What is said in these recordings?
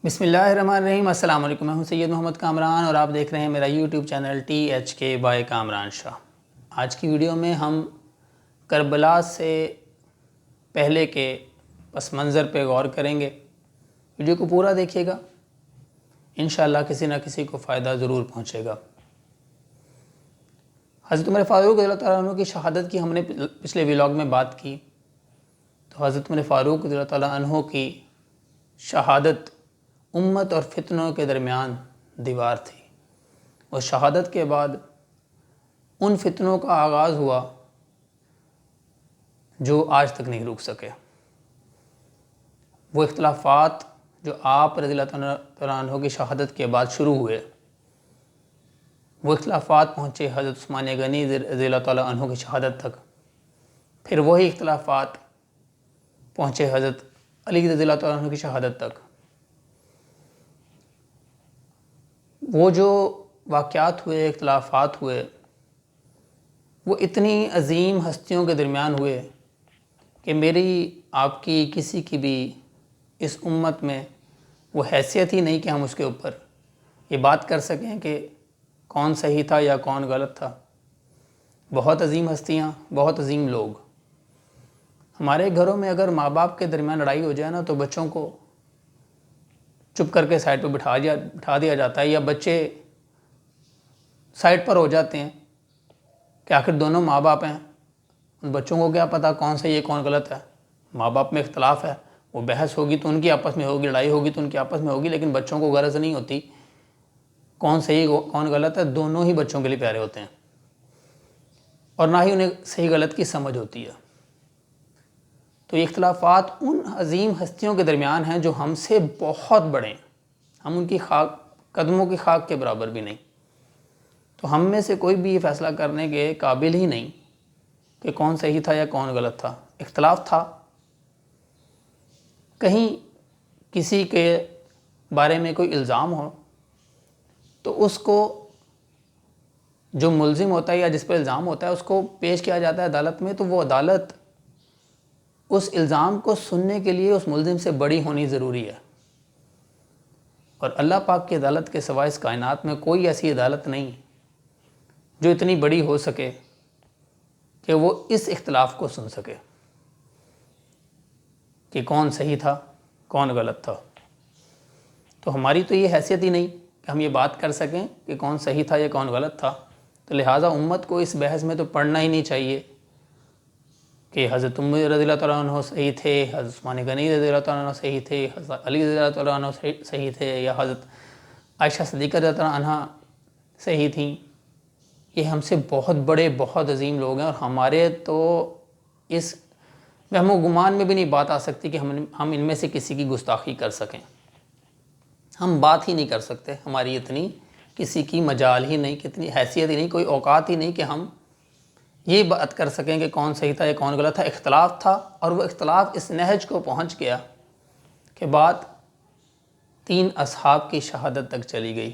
بسم اللہ الرحمن الرحیم۔ السلام علیکم، میں ہوں سید محمد کامران اور آپ دیکھ رہے ہیں میرا YouTube channel THK by Kamran Shah. آج کی ویڈیو میں ہم کربلا سے پہلے کے پس منظر پہ غور کریں گے۔ ویڈیو کو پورا دیکھیے گا، انشاءاللہ کسی نہ کسی کو فائدہ ضرور پہنچے گا۔ حضرت عمر فاروق رضی اللہ تعالیٰ عنہ کی شہادت کی ہم نے پچھلے ولاگ میں بات کی، تو حضرت عمر فاروق رضی اللہ تعالیٰ عنہ کی شہادت امت اور فتنوں کے درمیان دیوار تھی، اور شہادت کے بعد ان فتنوں کا آغاز ہوا جو آج تک نہیں رک سکے۔ وہ اختلافات جو آپ رضی اللہ تعالیٰ عنہ کی شہادت کے بعد شروع ہوئے، وہ اختلافات پہنچے حضرت عثمان غنی رضی اللہ تعالیٰ عنہ کی شہادت تک، پھر وہی اختلافات پہنچے حضرت علی رضی اللہ تعالیٰ عنہ کی شہادت تک۔ وہ جو واقعات ہوئے، اختلافات ہوئے، وہ اتنی عظیم ہستیوں کے درمیان ہوئے کہ میری آپ کی کسی کی بھی اس امت میں وہ حیثیت ہی نہیں کہ ہم اس کے اوپر یہ بات کر سکیں کہ کون صحیح تھا یا کون غلط تھا۔ بہت عظیم ہستیاں، بہت عظیم لوگ۔ ہمارے گھروں میں اگر ماں باپ کے درمیان لڑائی ہو جائے نا، تو بچوں کو چپ کر کے سائڈ پہ بٹھا دیا جاتا ہے، یا بچے سائڈ پر ہو جاتے ہیں کہ آخر دونوں ماں باپ ہیں، ان بچوں کو کیا پتہ کون صحیح ہے کون غلط ہے۔ ماں باپ میں اختلاف ہے، وہ بحث ہوگی تو ان کی آپس میں ہوگی، لڑائی ہوگی تو ان کی آپس میں ہوگی، لیکن بچوں کو غرض نہیں ہوتی کون صحیح کون غلط ہے۔ دونوں ہی بچوں کے لیے پیارے ہوتے ہیں، اور نہ ہی انہیں صحیح غلط کی سمجھ ہوتی ہے۔ تو یہ اختلافات ان عظیم ہستیوں کے درمیان ہیں جو ہم سے بہت بڑے ہیں، ہم ان کی قدموں کی خاک کے برابر بھی نہیں۔ تو ہم میں سے کوئی بھی یہ فیصلہ کرنے کے قابل ہی نہیں کہ کون صحیح تھا یا کون غلط تھا۔ اختلاف تھا، کہیں کسی کے بارے میں کوئی الزام ہو تو اس کو جو ملزم ہوتا ہے یا جس پہ الزام ہوتا ہے اس کو پیش کیا جاتا ہے عدالت میں، تو وہ عدالت اس الزام کو سننے کے لیے اس ملزم سے بڑی ہونی ضروری ہے، اور اللہ پاک کی عدالت کے سوائے اس کائنات میں کوئی ایسی عدالت نہیں جو اتنی بڑی ہو سکے کہ وہ اس اختلاف کو سن سکے کہ کون صحیح تھا کون غلط تھا۔ تو ہماری تو یہ حیثیت ہی نہیں کہ ہم یہ بات کر سکیں کہ کون صحیح تھا یا کون غلط تھا، تو لہٰذا امت کو اس بحث میں تو پڑھنا ہی نہیں چاہیے کہ حضرت عمر رضی اللہ تعالیٰ عنہ صحیح تھے، حضرت عثمان غنی رضی اللہ تعالیٰ عنہ صحیح تھے، حضرت علی رضی اللہ تعالیٰ عنہ صحیح تھے، یا حضرت عائشہ صدیقہ رضی اللہ عنہ صحیح تھیں۔ یہ ہم سے بہت بڑے، بہت عظیم لوگ ہیں، اور ہمارے تو اس وہم و گمان میں بھی نہیں بات آ سکتی کہ ہم ان میں سے کسی کی گستاخی کر سکیں۔ ہم بات ہی نہیں کر سکتے، ہماری اتنی کسی کی مجال ہی نہیں، کتنی حیثیت ہی نہیں، کوئی اوقات ہی نہیں کہ ہم یہ بات کر سکیں کہ کون صحیح تھا یا کون غلط تھا۔ اختلاف تھا، اور وہ اختلاف اس نہج کو پہنچ گیا کہ بات 3 اصحاب کی شہادت تک چلی گئی۔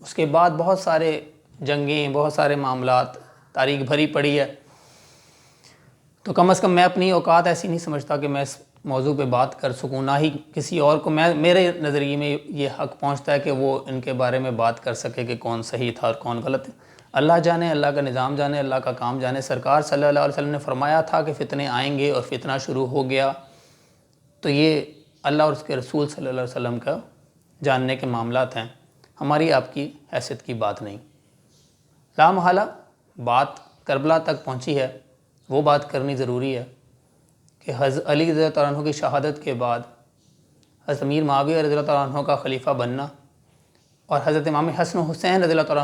اس کے بعد بہت سارے جنگیں، بہت سارے معاملات، تاریخ بھری پڑی ہے۔ تو کم از کم میں اپنی اوقات ایسی نہیں سمجھتا کہ میں اس موضوع پہ بات کر سکوں، نہ ہی کسی اور کو میرے نظریے میں یہ حق پہنچتا ہے کہ وہ ان کے بارے میں بات کر سکے کہ کون صحیح تھا اور کون غلط ہے۔ اللہ جانے، اللہ کا نظام جانے، اللہ کا کام جانے۔ سرکار صلی اللہ علیہ وسلم نے فرمایا تھا کہ فتنے آئیں گے، اور فتنہ شروع ہو گیا، تو یہ اللہ اور اس کے رسول صلی اللہ علیہ وسلم کا جاننے کے معاملات ہیں، ہماری آپ کی حیثیت کی بات نہیں۔ لا محالہ بات کربلا تک پہنچی ہے، وہ بات کرنی ضروری ہے کہ حضرت علی رضی اللہ عنہ کی شہادت کے بعد حضرت امیر معاویہ رضی اللہ عنہ کا خلیفہ بننا، اور حضرت امام حسن و حسین رضی اللہ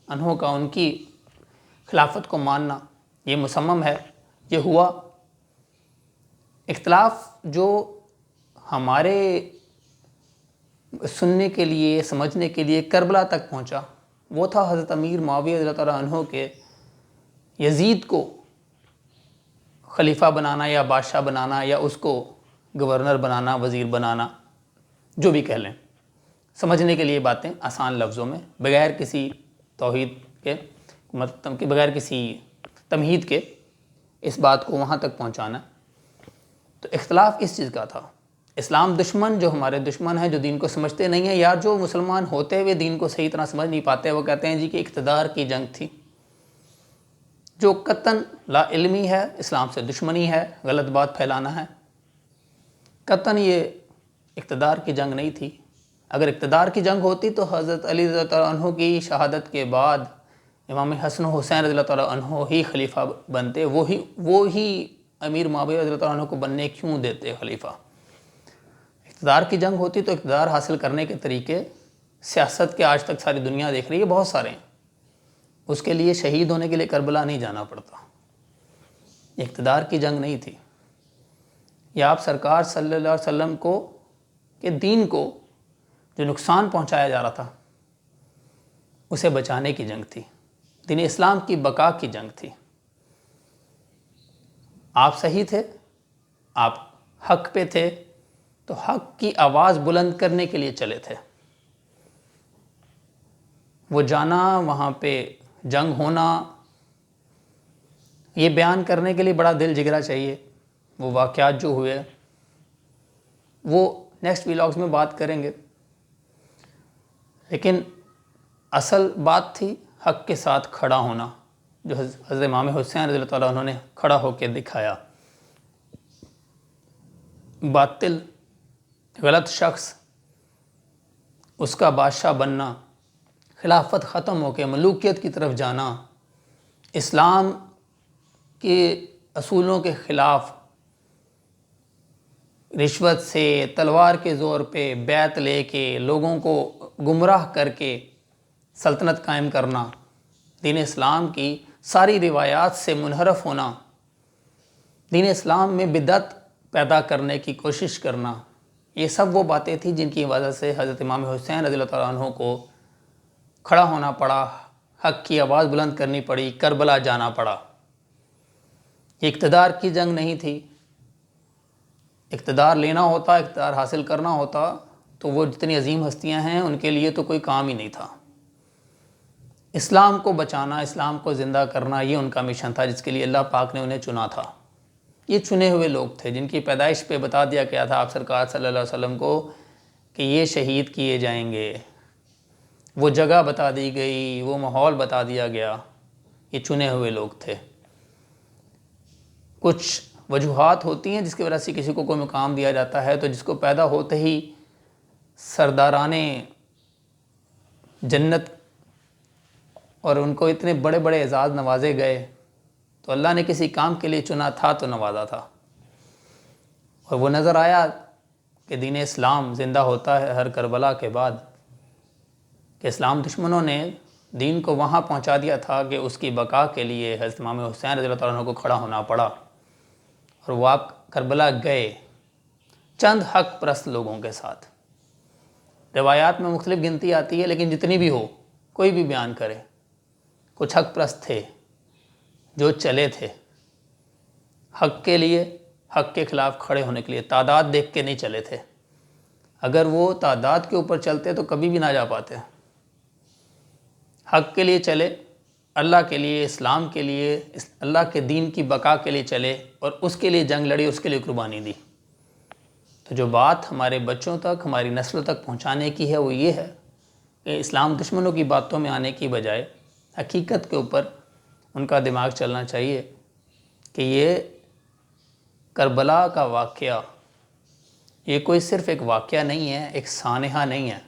عنہ کا ان کی خلافت کو ماننا، یہ مصمم ہے، یہ ہوا۔ اختلاف جو ہمارے سننے کے لیے، سمجھنے کے لیے کربلا تک پہنچا، وہ تھا حضرت امیر معاویہ رضی اللہ عنہ کے یزید کو خلیفہ بنانا یا بادشاہ بنانا، یا اس کو گورنر بنانا، وزیر بنانا، جو بھی کہہ لیں۔ سمجھنے کے لیے باتیں آسان لفظوں میں، بغیر کسی توحید کے، مطلب کہ بغیر کسی تمہید کے اس بات کو وہاں تک پہنچانا۔ تو اختلاف اس چیز کا تھا اسلام دشمن جو ہمارے دشمن ہیں، جو دین کو سمجھتے نہیں ہیں، یا جو مسلمان ہوتے ہوئے دین کو صحیح طرح سمجھ نہیں پاتے، وہ کہتے ہیں جی کہ اقتدار کی جنگ تھی، جو قطعاً لا علمی ہے، اسلام سے دشمنی ہے، غلط بات پھیلانا ہے۔ قطعاً یہ اقتدار کی جنگ نہیں تھی۔ اگر اقتدار کی جنگ ہوتی تو حضرت علی رضی اللہ عنہ کی شہادت کے بعد امام حسن و حسین رضی اللہ عنہ ہی خلیفہ بنتے، وہی امیر معاویہ رضی اللہ عنہ کو بننے کیوں دیتے خلیفہ؟ اقتدار کی جنگ ہوتی تو اقتدار حاصل کرنے کے طریقے سیاست کے آج تک ساری دنیا دیکھ رہی ہے، بہت سارے ہیں۔ اس کے لیے شہید ہونے کے لیے کربلا نہیں جانا پڑتا۔ اقتدار کی جنگ نہیں تھی۔ یا آپ سرکار صلی اللہ علیہ وسلم کو کہ دین کو جو نقصان پہنچایا جا رہا تھا اسے بچانے کی جنگ تھی، دین اسلام کی بقا کی جنگ تھی۔ آپ صحیح تھے، آپ حق پہ تھے، تو حق کی آواز بلند کرنے کے لیے چلے تھے۔ وہ جانا، وہاں پہ جنگ ہونا، یہ بیان کرنے کے لیے بڑا دل جگرا چاہیے۔ وہ واقعات جو ہوئے وہ نیکسٹ ویلاگز میں بات کریں گے، لیکن اصل بات تھی حق کے ساتھ کھڑا ہونا، جو حضرت امام حسین رضی اللہ عنہ نے کھڑا ہو کے دکھایا۔ باطل، غلط شخص، اس کا بادشاہ بننا، خلافت ختم ہو کے ملوکیت کی طرف جانا، اسلام کے اصولوں کے خلاف رشوت سے، تلوار کے زور پہ بیعت لے کے لوگوں کو گمراہ کر کے سلطنت قائم کرنا، دین اسلام کی ساری روایات سے منحرف ہونا، دین اسلام میں بدعت پیدا کرنے کی کوشش کرنا، یہ سب وہ باتیں تھیں جن کی وجہ سے حضرت امام حسین رضی اللہ عنہ کو کھڑا ہونا پڑا، حق کی آواز بلند کرنی پڑی، کربلا جانا پڑا۔ یہ اقتدار کی جنگ نہیں تھی۔ اقتدار لینا ہوتا، اقتدار حاصل کرنا ہوتا تو وہ جتنی عظیم ہستیاں ہیں ان کے لیے تو کوئی کام ہی نہیں تھا۔ اسلام کو بچانا، اسلام کو زندہ کرنا، یہ ان کا مشن تھا جس کے لیے اللہ پاک نے انہیں چنا تھا۔ یہ چنے ہوئے لوگ تھے جن کی پیدائش پہ بتا دیا گیا تھا آپ سرکار صلی اللہ علیہ وسلم کو کہ یہ شہید کیے جائیں گے، وہ جگہ بتا دی گئی، وہ ماحول بتا دیا گیا۔ یہ چنے ہوئے لوگ تھے۔ کچھ وجوہات ہوتی ہیں جس کی وجہ سے کسی کو کوئی مقام دیا جاتا ہے، تو جس کو پیدا ہوتے ہی سرداران جنت اور ان کو اتنے بڑے بڑے اعزاز نوازے گئے، تو اللہ نے کسی کام کے لیے چنا تھا تو نوازا تھا۔ اور وہ نظر آیا کہ دین اسلام زندہ ہوتا ہے ہر کربلا کے بعد، کہ اسلام دشمنوں نے دین کو وہاں پہنچا دیا تھا کہ اس کی بقا کے لیے حضرت امام حسین رضی اللہ عنہ کو کھڑا ہونا پڑا۔ اور وہ آپ کربلا گئے چند حق پرست لوگوں کے ساتھ۔ روایات میں مختلف گنتی آتی ہے، لیکن جتنی بھی ہو، کوئی بھی بیان کرے، کچھ حق پرست تھے جو چلے تھے حق کے لیے، حق کے خلاف کھڑے ہونے کے لیے، تعداد دیکھ کے نہیں چلے تھے۔ اگر وہ تعداد کے اوپر چلتے تو کبھی بھی نہ جا پاتے۔ حق کے لیے چلے، اللہ کے لیے، اسلام کے لیے، اللہ کے دین کی بقا کے لیے چلے، اور اس کے لیے جنگ لڑی، اس کے لیے قربانی دی۔ تو جو بات ہمارے بچوں تک، ہماری نسلوں تک پہنچانے کی ہے وہ یہ ہے کہ اسلام دشمنوں کی باتوں میں آنے کی بجائے حقیقت کے اوپر ان کا دماغ چلنا چاہیے کہ یہ کربلا کا واقعہ یہ کوئی صرف ایک واقعہ نہیں ہے، ایک سانحہ نہیں ہے۔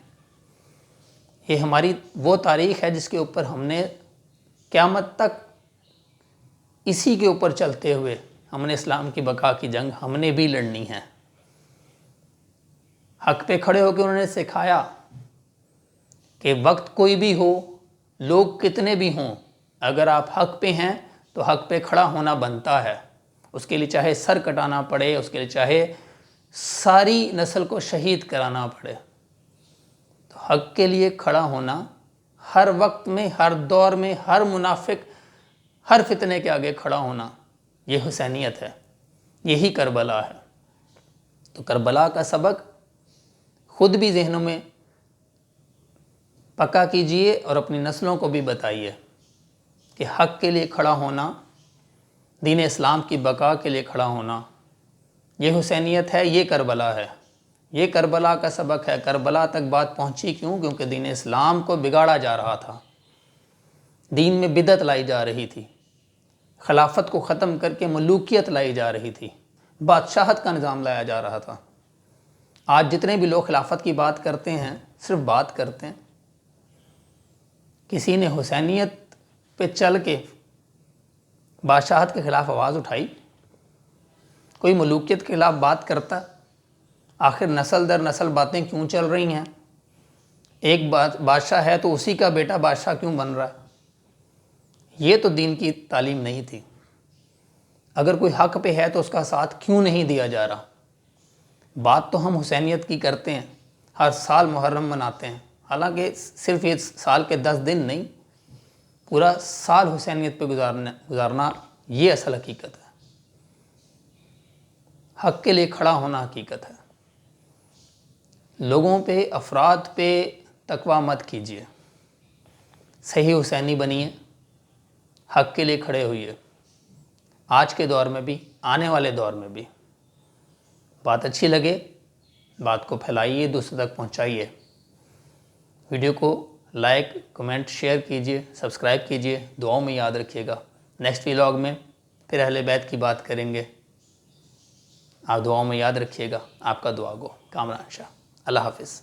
یہ ہماری وہ تاریخ ہے جس کے اوپر ہم نے قیامت تک اسی کے اوپر چلتے ہوئے ہم نے اسلام کی بقا کی جنگ ہم نے بھی لڑنی ہے۔ حق پہ کھڑے ہو کے انہوں نے سکھایا کہ وقت کوئی بھی ہو، لوگ کتنے بھی ہوں، اگر آپ حق پہ ہیں تو حق پہ کھڑا ہونا بنتا ہے۔ اس کے لیے چاہے سر کٹانا پڑے، اس کے لیے چاہے ساری نسل کو شہید کرانا پڑے، تو حق کے لیے کھڑا ہونا ہر وقت میں، ہر دور میں، ہر منافق، ہر فتنے کے آگے کھڑا ہونا، یہ حسینیت ہے، یہی کربلا ہے۔ تو کربلا کا سبق خود بھی ذہنوں میں پکا کیجئے اور اپنی نسلوں کو بھی بتائیے کہ حق کے لیے کھڑا ہونا، دین اسلام کی بقا کے لیے کھڑا ہونا، یہ حسینیت ہے، یہ کربلا ہے۔ یہ کربلا کا سبق ہے. کربلا تک بات پہنچی کیوں؟ کیونکہ دین اسلام کو بگاڑا جا رہا تھا، دین میں بدعت لائی جا رہی تھی، خلافت کو ختم کر کے ملوکیت لائی جا رہی تھی، بادشاہت کا نظام لایا جا رہا تھا. آج جتنے بھی لوگ خلافت کی بات کرتے ہیں صرف بات کرتے ہیں. کسی نے حسینیت پہ چل کے بادشاہت کے خلاف آواز اٹھائی؟ کوئی ملوکیت کے خلاف بات کرتا؟ آخر نسل در نسل باتیں کیوں چل رہی ہیں؟ ایک بادشاہ ہے تو اسی کا بیٹا بادشاہ کیوں بن رہا ہے؟ یہ تو دین کی تعلیم نہیں تھی. اگر کوئی حق پہ ہے تو اس کا ساتھ کیوں نہیں دیا جا رہا؟ بات تو ہم حسینیت کی کرتے ہیں، ہر سال محرم مناتے ہیں، حالانکہ صرف یہ سال کے 10 دن نہیں، پورا سال حسینیت پہ گزارنا یہ اصل حقیقت ہے. حق کے لیے کھڑا ہونا حقیقت ہے. لوگوں پہ، افراد پہ تقویٰ مت کیجیے، صحیح حسینی بنیے، حق کے لیے کھڑے ہوئیے. آج کے دور میں بھی، آنے والے دور میں بھی. بات اچھی لگے بات کو پھیلائیے، دوسرے تک پہنچائیے. ویڈیو کو لائک، کمنٹ، شیئر کیجیے، سبسکرائب کیجیے. دعاؤں میں یاد رکھیے گا. نیکسٹ ولاگ میں پھر اہل بیت کی بات کریں گے. آپ دعاؤں میں یاد رکھیے گا. آپ کا دعا گو کامران شاہ. اللہ حافظ.